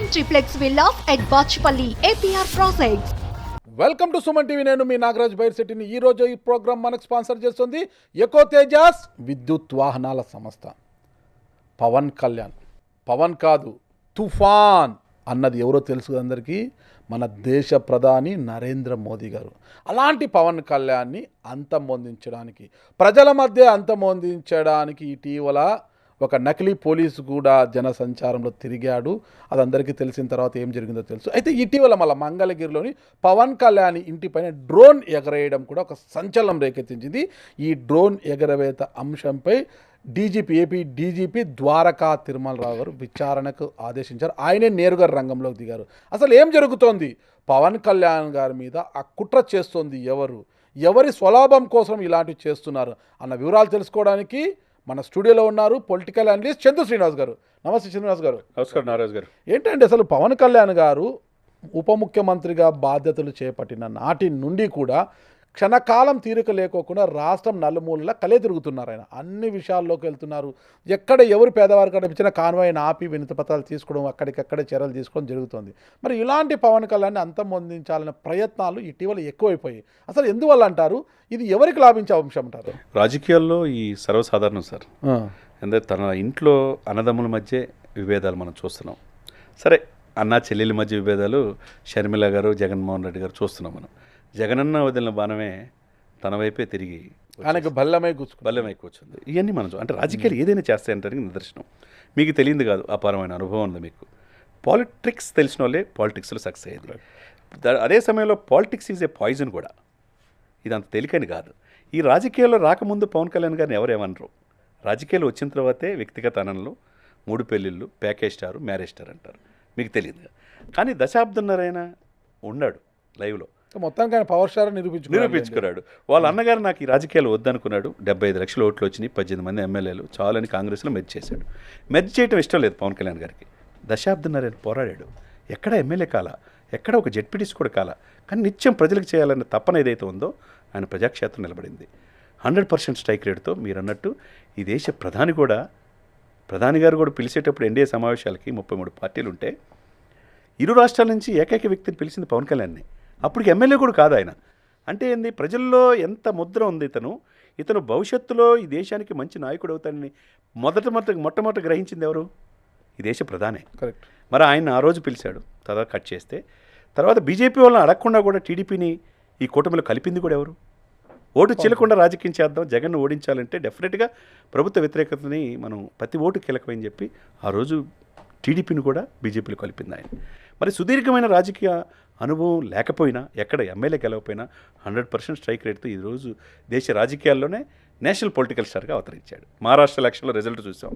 Premium triplex villas at Bachupally APR projects. Welcome to Suman TV. నేను మీ నాగరాజ్ బైర్శెట్టిని. ఈరోజు ఈ ప్రోగ్రామ్ మనకు స్పాన్సర్ చేస్తుంది ఎకో తేజాస్ విద్యుత్ వాహనాల సంస్థ. పవన్ కళ్యాణ్, పవన్ కాదు తుఫాన్ అన్నది ఎవరో తెలుసు అందరికీ, మన దేశ ప్రధాని నరేంద్ర మోదీ గారు. అలాంటి పవన్ కళ్యాణ్ని అంతమొందించడానికి, ప్రజల మధ్య అంతమొందించడానికి ఇటీవల ఒక నకిలీ పోలీసు కూడా జనసంచారంలో తిరిగాడు. అది అందరికీ తెలిసిన తర్వాత ఏం జరిగిందో తెలుసు. అయితే ఇటీవల మళ్ళీ మంగళగిరిలోని పవన్ కళ్యాణ్ ఇంటిపైన డ్రోన్ ఎగరేయడం కూడా ఒక సంచలనం రేకెత్తించింది. ఈ డ్రోన్ ఎగరవేత అంశంపై ఏపీ డీజీపీ ద్వారకా తిరుమలరావు గారు విచారణకు ఆదేశించారు. ఆయనే నేరుగా రంగంలోకి దిగారు. అసలు ఏం జరుగుతోంది, పవన్ కళ్యాణ్ గారి మీద ఆ కుట్ర చేస్తోంది ఎవరి స్వలాభం కోసం ఇలాంటివి చేస్తున్నారు అన్న వివరాలు తెలుసుకోవడానికి మన స్టూడియోలో ఉన్నారు పొలిటికల్ అనలిస్ట్ చందు శ్రీనివాస్ గారు. నమస్తే శ్రీనివాస్ గారు. నమస్కారం నారాజ్ గారు. ఏంటంటే అసలు పవన్ కళ్యాణ్ గారు ఉప ముఖ్యమంత్రిగా బాధ్యతలు చేపట్టిన నాటి నుండి కూడా క్షణకాలం తీరిక లేకోకుండా రాష్ట్రం నలుమూలలా కలే తిరుగుతున్నారు. ఆయన అన్ని విషయాల్లోకి వెళ్తున్నారు. ఎక్కడ ఎవరు పేదవారికి కనిపించిన కాన్వాయ్ని ఆపి వినతిపత్రాలు తీసుకోవడం, అక్కడికక్కడే చర్యలు తీసుకోవడం జరుగుతుంది. మరి ఇలాంటి పవన్ కళ్యాణ్ని అంతమొందించాలనే ప్రయత్నాలు ఇటీవల ఎక్కువైపోయాయి. అసలు ఎందువల్ల అంటారు? ఇది ఎవరికి లాభించే అంశం అంటారు? రాజకీయాల్లో ఈ సర్వసాధారణం సార్. ఎందుకంటే తన ఇంట్లో అన్నదమ్ముల మధ్య విభేదాలు మనం చూస్తున్నాం. సరే, అన్న చెల్లెల మధ్య విభేదాలు షర్మిల గారు, జగన్మోహన్ రెడ్డి గారు చూస్తున్నాం. మనం జగనన్న వదిలిన బాణమే తన వైపే తిరిగి ఆయనకు బల్లమై కూర్చుంది. ఇవన్నీ మనం అంటే రాజకీయాలు ఏదైనా చేస్తాయంటానికి నిదర్శనం. మీకు తెలియదు కాదు, అపారమైన అనుభవం ఉంది మీకు. పాలిటిక్స్ తెలిసిన వాళ్ళే పాలిటిక్స్లో సక్సెస్ అయ్యేది. అదే సమయంలో పాలిటిక్స్ ఈజ్ ఏ పాయిజన్ కూడా. ఇది అంత తేలికని కాదు. ఈ రాజకీయాల్లో రాకముందు పవన్ కళ్యాణ్ గారిని ఎవరేమనరు. రాజకీయాలు వచ్చిన తర్వాతే వ్యక్తిగత అనలు, 3 పెళ్ళిళ్ళు, ప్యాకేజ్ స్టార్, మ్యారేజ్ స్టార్ అంటారు. మీకు తెలియదు. కానీ దశాబ్దంన్నరైనా ఉన్నాడు లైవ్లో. మొత్తానికి ఆయన పవర్ స్టార్ నిరూపించుకున్నాడు. వాళ్ళ అన్నగారు నాకు ఈ రాజకీయాలు వద్దనుకున్నాడు. 75 లక్షల ఓట్లు వచ్చినాయి, 18 మంది ఎమ్మెల్యేలు చాలని కాంగ్రెస్లో మెర్జ్ చేశాడు. మెర్జ్ చేయడం ఇష్టం లేదు పవన్ కళ్యాణ్ గారికి. దశాబ్దంన్నర పోరాడాడు. ఎక్కడ ఎమ్మెల్యే కాల, ఎక్కడ ఒక జెడ్పీటీసీ కూడా కాల. కానీ నిత్యం ప్రజలకు చేయాలన్న తపన ఏదైతే ఉందో ఆయన ప్రజాక్షేత్రం నిలబడింది. 100% స్ట్రైక్ రేట్తో. మీరు అన్నట్టు ఈ దేశ ప్రధాని గారు కూడా పిలిచేటప్పుడు ఎన్డీఏ సమావేశాలకి 33 పార్టీలు ఉంటే ఇరు రాష్ట్రాల నుంచి ఏకైక వ్యక్తిని పిలిచింది పవన్ కళ్యాణ్ని. అప్పటికి ఎమ్మెల్యే కూడా కాదు ఆయన. అంటే ఏంది, ప్రజల్లో ఎంత ముద్ర ఉంది ఇతను భవిష్యత్తులో ఈ దేశానికి మంచి నాయకుడు అవుతాడని మొట్టమొదటి గ్రహించింది ఎవరు? ఈ దేశ ప్రధానే. కరెక్ట్. మరి ఆయన ఆ రోజు పిలిచాడు, తర్వాత కట్ చేస్తే తర్వాత బీజేపీ వాళ్ళని అడగకుండా కూడా టీడీపీని ఈ కూటమిలో కలిపింది కూడా ఎవరు? ఓటు చీలకుండా రాజకీయం చేద్దాం, జగన్ను ఓడించాలంటే డెఫినెట్గా ప్రభుత్వ వ్యతిరేకతని మనం ప్రతి ఓటు కీలకమని చెప్పి ఆ రోజు టీడీపీని కూడా బీజేపీలో కలిపింది ఆయన. మరి సుదీర్ఘమైన రాజకీయ అనుభవం లేకపోయినా, ఎక్కడ ఎమ్మెల్యే గెలవకపోయినా 100% స్ట్రైక్ రేట్తో ఈరోజు దేశ రాజకీయాల్లోనే నేషనల్ పొలిటికల్ స్టార్గా అవతరించాడు. మహారాష్ట్ర ఎలక్షన్లో రిజల్ట్ చూసాం.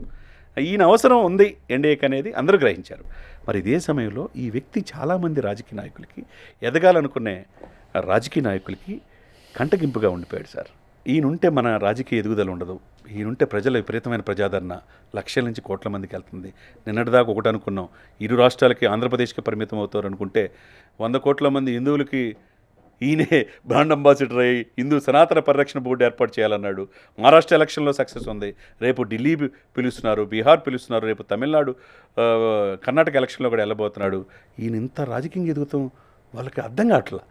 ఈయన అవసరం ఉంది ఎన్డీఏకి అనేది అందరూ గ్రహించారు. మరి ఇదే సమయంలో ఈ వ్యక్తి చాలామంది రాజకీయ నాయకులకి, ఎదగాలనుకునే రాజకీయ నాయకులకి కంటగింపుగా ఉండిపోయాడు సార్. ఈయనుంటే మన రాజకీయ ఎదుగుదల ఉండదు, ఈయనుంటే ప్రజల విపరీతమైన ప్రజాదరణ లక్షల నుంచి కోట్ల మందికి వెళ్తుంది. నిన్నటిదాకా ఒకటి అనుకున్నాం, ఇరు రాష్ట్రాలకి ఆంధ్రప్రదేశ్కి పరిమితం అవుతారు అనుకుంటే 100 కోట్ల మంది హిందువులకి ఈయనే బ్రాండ్ అంబాసిడర్ అయ్యి హిందూ సనాతన పరిరక్షణ బోర్డు ఏర్పాటు చేయాలన్నాడు. మహారాష్ట్ర ఎలక్షన్లో సక్సెస్ ఉంది. రేపు ఢిల్లీ పిలుస్తున్నారు, బీహార్ పిలుస్తున్నారు, రేపు తమిళనాడు, కర్ణాటక ఎలక్షన్లో కూడా వెళ్ళబోతున్నాడు. ఈయన ఇంత రాజకీయంగా ఎదుగుతాం వాళ్ళకి అర్థం కావట్లా.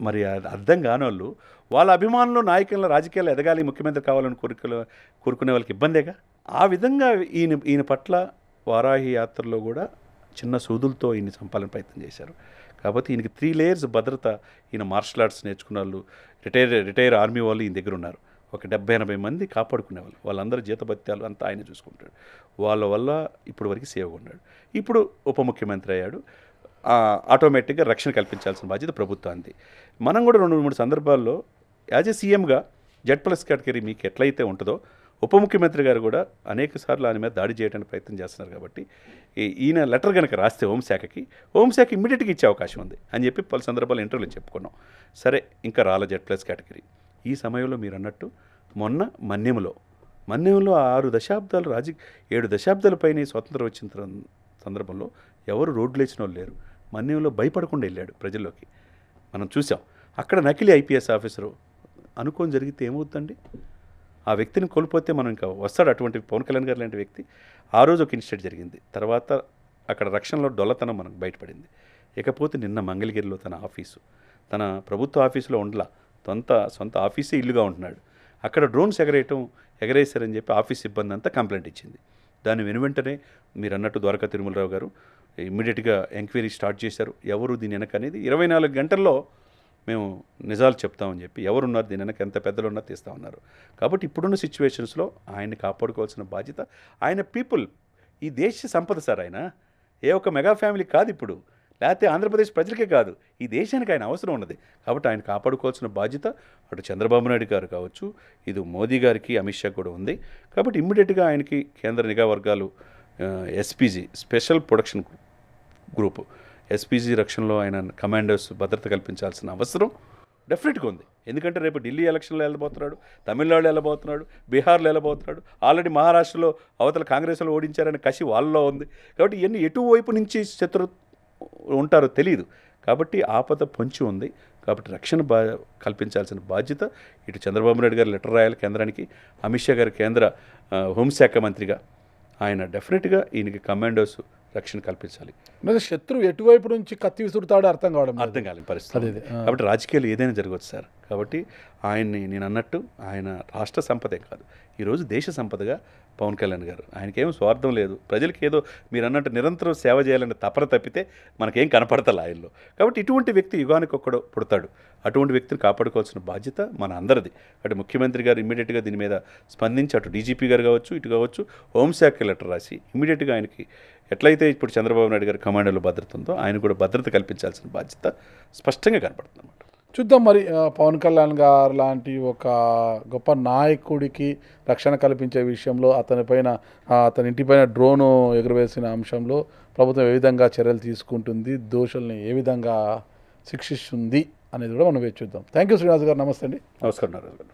మరి అర్థం కాని వాళ్ళ అభిమానులు నాయకుల రాజకీయాలు ఎదగాలి, ముఖ్యమంత్రి కావాలని కోరుకునే వాళ్ళకి ఇబ్బందేగా. ఆ విధంగా ఈయన పట్ల వారాహి యాత్రలో కూడా చిన్న సూదులతో ఈయన చంపాలని ప్రయత్నం చేశారు. కాబట్టి ఈయనకి 3 లేయర్స్ భద్రత. ఈయన మార్షల్ ఆర్ట్స్ నేర్చుకున్న వాళ్ళు, రిటైర్ ఆర్మీ వాళ్ళు ఈయన దగ్గర ఉన్నారు. ఒక 70-80 మంది కాపాడుకునేవాళ్ళు. వాళ్ళందరూ జీతభత్యాలు అంతా ఆయన చూసుకుంటాడు. వాళ్ళ వల్ల ఇప్పుడు వరకు సేవగా ఉన్నాడు. ఇప్పుడు ఉప ముఖ్యమంత్రి అయ్యాడు. ఆటోమేటిక్గా రక్షణ కల్పించాల్సిన బాధ్యత ప్రభుత్వానికి. మనం కూడా 2-3 సందర్భాల్లో యాజ్ ఏ సీఎంగా Z+ కేటగిరీ మీకు ఎట్లయితే ఉంటుందో ఉప ముఖ్యమంత్రి గారు కూడా అనేక సార్లు ఆయన మీద దాడి చేయడానికి ప్రయత్నం చేస్తున్నారు. కాబట్టి ఈయన లెటర్ కనుక రాస్తే హోంశాఖ ఇమ్మీడియట్గా ఇచ్చే అవకాశం ఉంది అని చెప్పి పలు సందర్భాలు ఇంటర్వ్యూలో చెప్పుకున్నాం. సరే, ఇంకా రాల Z+ కేటగిరీ. ఈ సమయంలో మీరు అన్నట్టు మొన్న మన్యంలో 6 దశాబ్దాలు 7 దశాబ్దాల పైన స్వతంత్రం వచ్చిన సందర్భంలో ఎవరు రోడ్లు వేసిన వాళ్ళు లేరు. మన్యంలో భయపడకుండా వెళ్ళాడు ప్రజల్లోకి. మనం చూసాం. అక్కడ నకిలీ ఐపీఎస్ ఆఫీసరు అనుకోని జరిగితే ఏమవుతుందండి? ఆ వ్యక్తిని కోల్పోతే మనం ఇంకా వస్తాడు. అటువంటి పవన్ కళ్యాణ్ గారు లాంటి వ్యక్తి. ఆ రోజు ఒక ఇన్సిడెంట్ జరిగింది. తర్వాత అక్కడ రక్షణలో డొల్లతనం మనకు బయటపడింది. ఇకపోతే నిన్న మంగళగిరిలో తన ఆఫీసు, తన ప్రభుత్వ ఆఫీసులో ఉండలా, సొంత ఆఫీసే ఇల్లుగా ఉంటున్నాడు. అక్కడ డ్రోన్స్ ఎగరేశారని చెప్పి ఆఫీస్ సిబ్బంది అంతా కంప్లైంట్ ఇచ్చింది. దాన్ని వెనువెంటనే మీరు అన్నట్టు ద్వారకా తిరుమలరావు గారు ఇమ్మీడియట్గా ఎంక్వైరీ స్టార్ట్ చేశారు. ఎవరు దీని వెనక అనేది 24 గంటల్లో మేము నిజాలు చెప్తామని చెప్పి, ఎవరున్నారు దీని వెనక, ఎంత పెద్దలు ఉన్నా తీస్తామన్నారు. కాబట్టి ఇప్పుడున్న సిచ్యువేషన్స్లో ఆయన్ని కాపాడుకోవాల్సిన బాధ్యత ఆయన పీపుల్, ఈ దేశ సంపద సార్. ఆయన ఏ ఒక్క మెగా ఫ్యామిలీ కాదు ఇప్పుడు, లేకపోతే ఆంధ్రప్రదేశ్ ప్రజలకే కాదు, ఈ దేశానికి ఆయన అవసరం ఉన్నది. కాబట్టి ఆయన కాపాడుకోవాల్సిన బాధ్యత అటు చంద్రబాబు నాయుడు గారు కావచ్చు, ఇది మోదీ గారికి, అమిత్ షా కూడా ఉంది. కాబట్టి ఇమ్మీడియట్గా ఆయనకి కేంద్ర నిఘా వర్గాలు SPG special production group SPG రక్షణలో ఆయన కమాండర్స్ భద్రత కల్పించాల్సిన అవసరం డెఫినెట్గా ఉంది. ఎందుకంటే రేపు ఢిల్లీ ఎలక్షన్లో వెళ్ళబోతున్నాడు, తమిళనాడులో వెళ్ళబోతున్నాడు, బీహార్లో వెళ్ళబోతున్నాడు, ఆల్రెడీ మహారాష్ట్రలో అవతల కాంగ్రెస్లో ఓడించారనే కసి వాళ్ళలో ఉంది. కాబట్టి ఇవన్నీ ఎటువైపు నుంచి శత్రు ఉంటారో తెలియదు. కాబట్టి ఆపద పొంచి ఉంది. కాబట్టి రక్షణ కల్పించాల్సిన బాధ్యత ఇటు చంద్రబాబు నాయుడు గారు లెటర్ రాయాలి కేంద్రానికి, అమిత్ షా గారు కేంద్ర హోంశాఖ మంత్రిగా ఆయన డెఫినెట్గా ఈయనకి కమాండోస్ రక్షణ కల్పించాలి. శత్రువు ఎటువైపు నుంచి కత్తి విసురుతాడో అర్థం కాలేని పరిస్థితి. కాబట్టి రాజకీయాలు ఏదైనా జరగవచ్చు సార్. కాబట్టి ఆయన్ని నేను అన్నట్టు ఆయన రాష్ట్ర సంపదే కాదు, ఈరోజు దేశ సంపదగా పవన్ కళ్యాణ్ గారు, ఆయనకేం స్వార్థం లేదు, ప్రజలకి ఏదో మీరు అన్నట్టు నిరంతరం సేవ చేయాలని తపన తప్పితే మనకేం కనపడతాయి ఆయనలో. కాబట్టి ఇటువంటి వ్యక్తి యుగానికి ఒక్కడో పుడతాడు. అటువంటి వ్యక్తిని కాపాడుకోవాల్సిన బాధ్యత మన అందరిది. అటు ముఖ్యమంత్రి గారు ఇమ్మీడియట్గా దీని మీద స్పందించి, అటు డీజీపీ గారు కావచ్చు, ఇటు కావచ్చు హోంశాఖ లెటర్ రాసి ఇమ్మీడియట్గా ఆయనకి ఎట్లయితే ఇప్పుడు చంద్రబాబు నాయుడు గారి కమాండర్లో భద్రత ఉందో ఆయన కూడా భద్రత కల్పించాల్సిన బాధ్యత స్పష్టంగా కనపడుతుంది అన్నమాట. చూద్దాం మరి పవన్ కళ్యాణ్ గారు లాంటి ఒక గొప్ప నాయకుడికి రక్షణ కల్పించే విషయంలో అతని ఇంటిపైన డ్రోను ఎగురవేసిన అంశంలో ప్రభుత్వం ఏ విధంగా చర్యలు తీసుకుంటుంది, దోషుల్ని ఏ విధంగా శిక్షిస్తుంది అనేది కూడా మనం వేచి చూద్దాం. థ్యాంక్ యూ శ్రీనివాస్ గారు, నమస్తే అండి. నమస్కారం నారాజు గారు.